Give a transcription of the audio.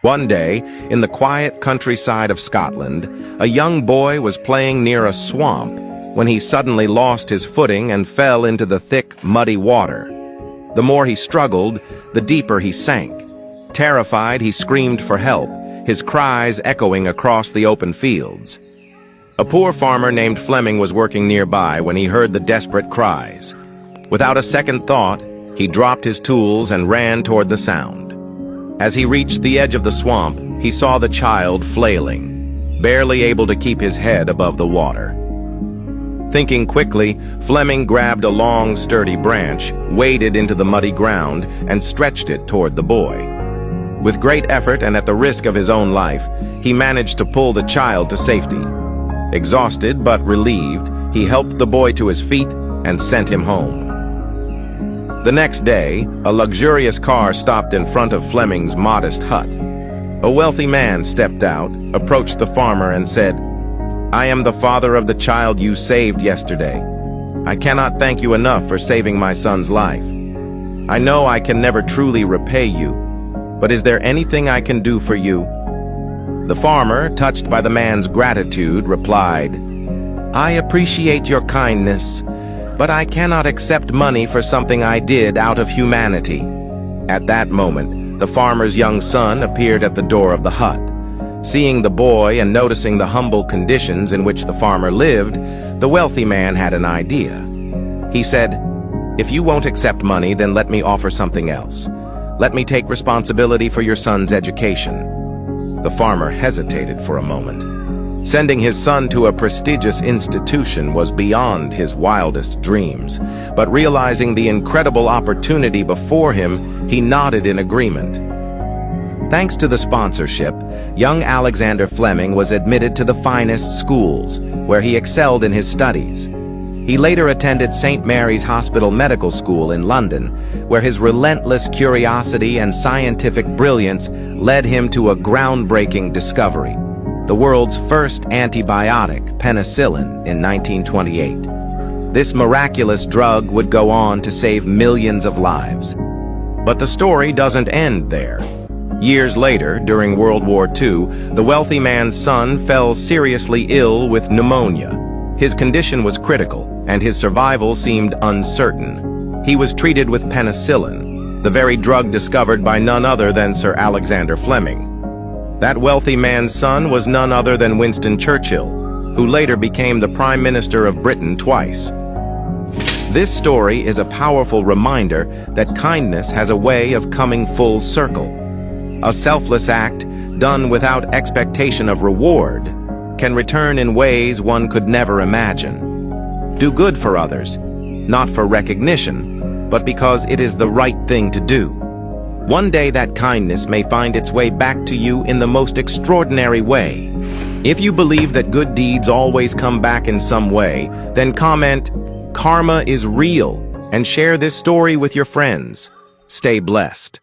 One day, in the quiet countryside of Scotland, a young boy was playing near a swamp when he suddenly lost his footing and fell into the thick, muddy water. The more he struggled, the deeper he sank. Terrified, he screamed for help, his cries echoing across the open fields. A poor farmer named Fleming was working nearby when he heard the desperate cries. Without a second thought, he dropped his tools and ran toward the sound. As he reached the edge of the swamp, he saw the child flailing, barely able to keep his head above the water. Thinking quickly, Fleming grabbed a long, sturdy branch, waded into the muddy ground, and stretched it toward the boy. With great effort and at the risk of his own life, he managed to pull the child to safety. Exhausted but relieved, he helped the boy to his feet and sent him home. The next day, a luxurious car stopped in front of Fleming's modest hut. A wealthy man stepped out, approached the farmer, and said, "I am the father of the child you saved yesterday. I cannot thank you enough for saving my son's life. I know I can never truly repay you, but is there anything I can do for you?" The farmer, touched by the man's gratitude, replied, "I appreciate your kindness, but I cannot accept money for something I did out of humanity." At that moment, the farmer's young son appeared at the door of the hut. Seeing the boy and noticing the humble conditions in which the farmer lived, the wealthy man had an idea. He said, "If you won't accept money, then let me offer something else. Let me take responsibility for your son's education." The farmer hesitated for a moment. Sending his son to a prestigious institution was beyond his wildest dreams, but realizing the incredible opportunity before him, he nodded in agreement. Thanks to the sponsorship, young Alexander Fleming was admitted to the finest schools, where he excelled in his studies. He later attended St. Mary's Hospital Medical School in London, where his relentless curiosity and scientific brilliance led him to a groundbreaking discovery: the world's first antibiotic, penicillin, in 1928. This miraculous drug would go on to save millions of lives. But the story doesn't end there. Years later, during World War II, the wealthy man's son fell seriously ill with pneumonia. His condition was critical, and his survival seemed uncertain. He was treated with penicillin, the very drug discovered by none other than Sir Alexander Fleming. That wealthy man's son was none other than Winston Churchill, who later became the Prime Minister of Britain twice. This story is a powerful reminder that kindness has a way of coming full circle. A selfless act, done without expectation of reward, can return in ways one could never imagine. Do good for others, not for recognition, but because it is the right thing to do. One day that kindness may find its way back to you in the most extraordinary way. If you believe that good deeds always come back in some way, then comment, "Karma is real," and share this story with your friends. Stay blessed.